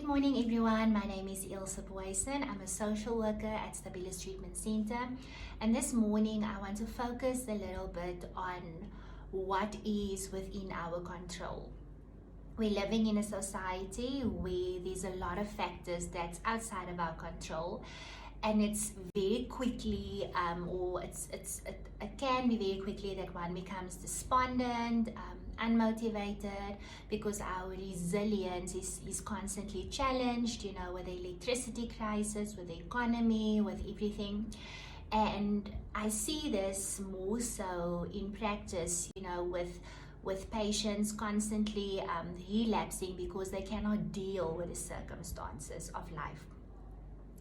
morning everyone, my name is Ilse Boyson. I'm a social worker at Stabilis Treatment Center, and this morning I want to focus a little bit on what is within our control. We're living in a society where there's a lot of factors that's outside of our control, and it's very quickly it can be very quickly that one becomes despondent, unmotivated, because our resilience is constantly challenged, with the electricity crisis, with the economy, with everything. And I see this more so in practice, with patients constantly relapsing because they cannot deal with the circumstances of life.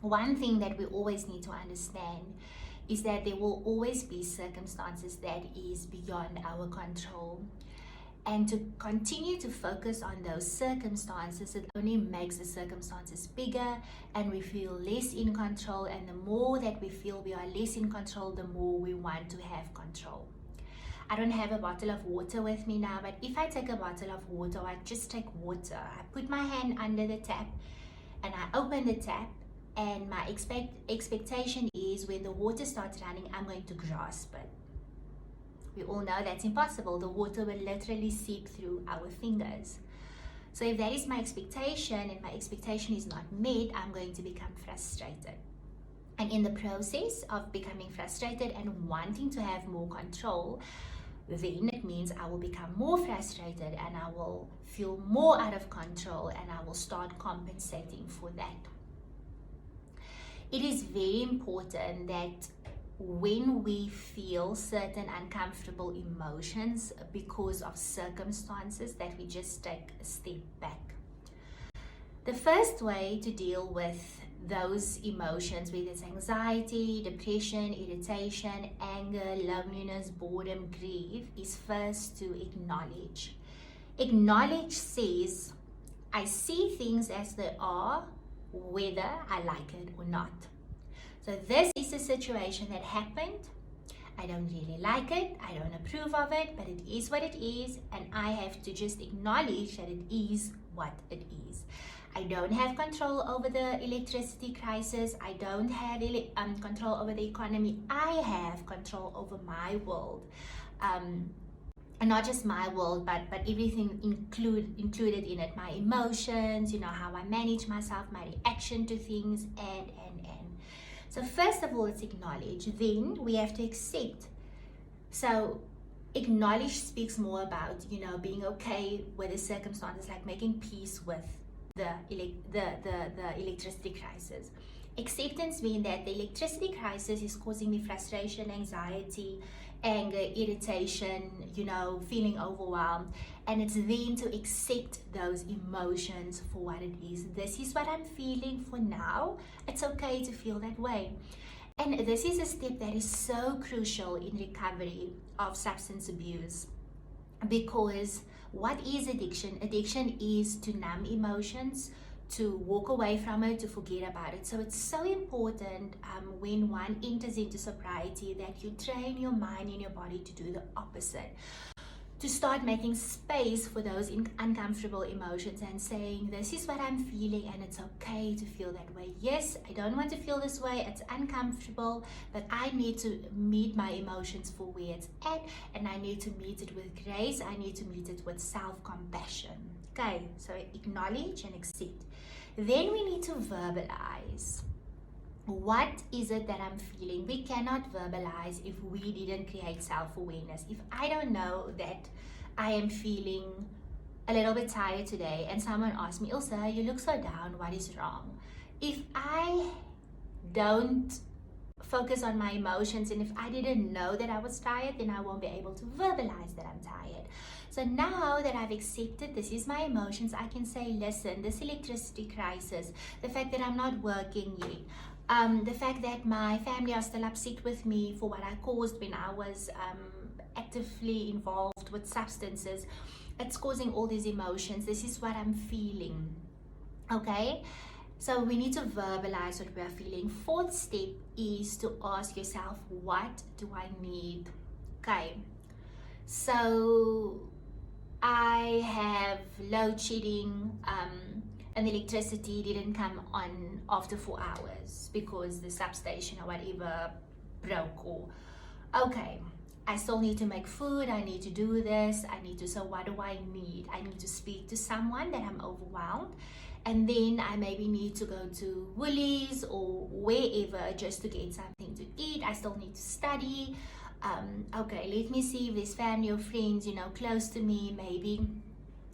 One thing that we always need to understand is that there will always be circumstances that is beyond our control. And to continue to focus on those circumstances, it only makes the circumstances bigger and we feel less in control. And the more that we feel we are less in control, the more we want to have control. I don't have a bottle of water with me now, but if I take a bottle of water, I just take water. I put my hand under the tap and I open the tap, and my expectation is when the water starts running, I'm going to grasp it. We all know that's impossible. The water will literally seep through our fingers. So if that is my expectation and my expectation is not met, I'm going to become frustrated. And in the process of becoming frustrated and wanting to have more control, then it means I will become more frustrated and I will feel more out of control, and I will start compensating for that. It is very important that when we feel certain uncomfortable emotions because of circumstances, that we just take a step back. The first way to deal with those emotions, whether it's anxiety, depression, irritation, anger, loneliness, boredom, grief, is first to acknowledge. Acknowledge says, I see things as they are, whether I like it or not. So this is a situation that happened. I don't really like it. I don't approve of it, but it is what it is. And I have to just acknowledge that it is what it is. I don't have control over the electricity crisis. I don't have control over the economy. I have control over my world. And not just my world, but everything included in it. My emotions, how I manage myself, my reaction to things, and. So first of all, it's acknowledge. Then we have to accept. So acknowledge speaks more about, being okay with the circumstances, like making peace with the electricity crisis. Acceptance means that the electricity crisis is causing me frustration, anxiety, anger, irritation, feeling overwhelmed. And it's then to accept those emotions for what it is. This is what I'm feeling for now. It's okay to feel that way. And this is a step that is so crucial in recovery of substance abuse. Because what is addiction? Addiction is to numb emotions, to walk away from it, to forget about it. So it's so important when one enters into sobriety that you train your mind and your body to do the opposite. To start making space for those uncomfortable emotions and saying, this is what I'm feeling and it's okay to feel that way. Yes, I don't want to feel this way. It's uncomfortable, but I need to meet my emotions for where it's at, and I need to meet it with grace. I need to meet it with self-compassion. Okay, so acknowledge and accept. Then we need to verbalize. What is it that I'm feeling? We cannot verbalize if we didn't create self-awareness. If I don't know that I am feeling a little bit tired today and someone asks me, Ilse, you look so down, what is wrong? If I don't focus on my emotions, and if I didn't know that I was tired, then I won't be able to verbalize that I'm tired. So now that I've accepted this is my emotions, I can say, listen, this electricity crisis, the fact that I'm not working yet, the fact that my family are still upset with me for what I caused when I was actively involved with substances, it's causing all these emotions. This is what I'm feeling. Okay? So we need to verbalize what we are feeling. Fourth step is to ask yourself, what do I need? Okay. So I have load shedding, and the electricity didn't come on after 4 hours because the substation or whatever broke, or okay, I still need to make food, I need to do this, so what do I need? I need to speak to someone that I'm overwhelmed, and then I maybe need to go to Woolies or wherever just to get something to eat. I still need to study. Okay, let me see if there's family or friends, close to me. Maybe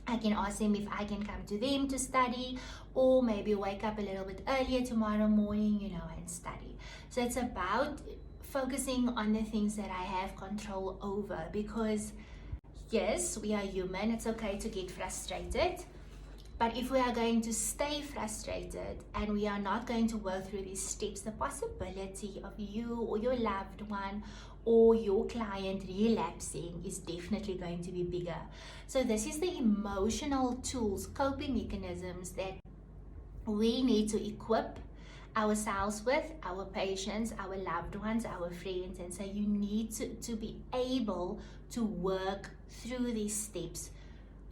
I can ask them if I can come to them to study, or maybe wake up a little bit earlier tomorrow morning, and study. So it's about focusing on the things that I have control over, because yes, we are human. It's okay to get frustrated. But if we are going to stay frustrated and we are not going to work through these steps, the possibility of you or your loved one or your client relapsing is definitely going to be bigger. So this is the emotional tools, coping mechanisms that we need to equip ourselves with, our patients, our loved ones, our friends. And so you need to be able to work through these steps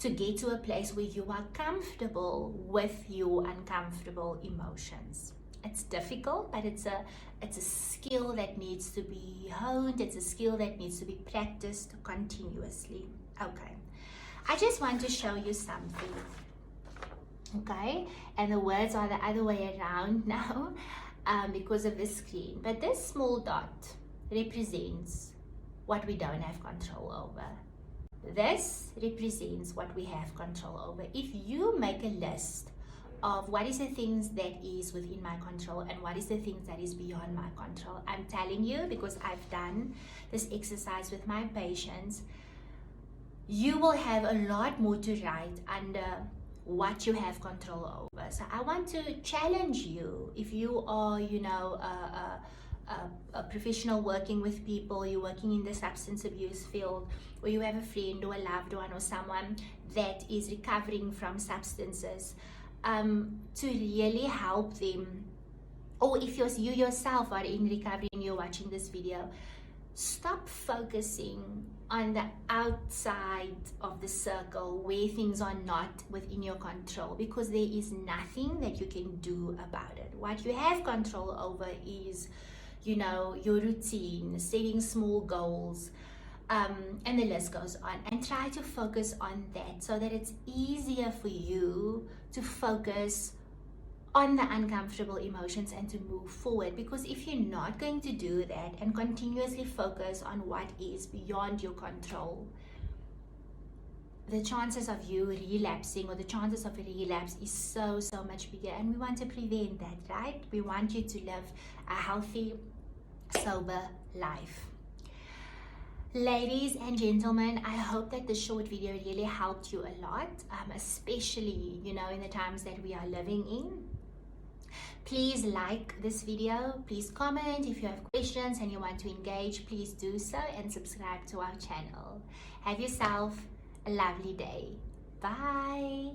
to get to a place where you are comfortable with your uncomfortable emotions. It's difficult, but it's a skill that needs to be honed. It's a skill that needs to be practiced continuously. Okay, I just want to show you something. Okay, and the words are the other way around now because of the screen. But this small dot represents what we don't have control over. This represents what we have control over. If you make a list of what is the things that is within my control and what is the things that is beyond my control, I'm telling you, because I've done this exercise with my patients, you will have a lot more to write under what you have control over. So I want to challenge you. If you are, a professional working with people, you're working in the substance abuse field, or you have a friend or a loved one or someone that is recovering from substances, to really help them, or if you yourself are in recovery and you're watching this video, stop focusing on the outside of the circle where things are not within your control, because there is nothing that you can do about it. What you have control over is, your routine, setting small goals, and the list goes on. And try to focus on that so that it's easier for you to focus on the uncomfortable emotions and to move forward. Because if you're not going to do that and continuously focus on what is beyond your control, the chances of you relapsing, or the chances of a relapse, is so much bigger. And we want to prevent that, right? We want you to live a healthy, sober life. Ladies and gentlemen, I hope that this short video really helped you a lot, especially, in the times that we are living in. Please like this video, please comment. If you have questions and you want to engage, please do so, and subscribe to our channel. Have yourself a lovely day. Bye.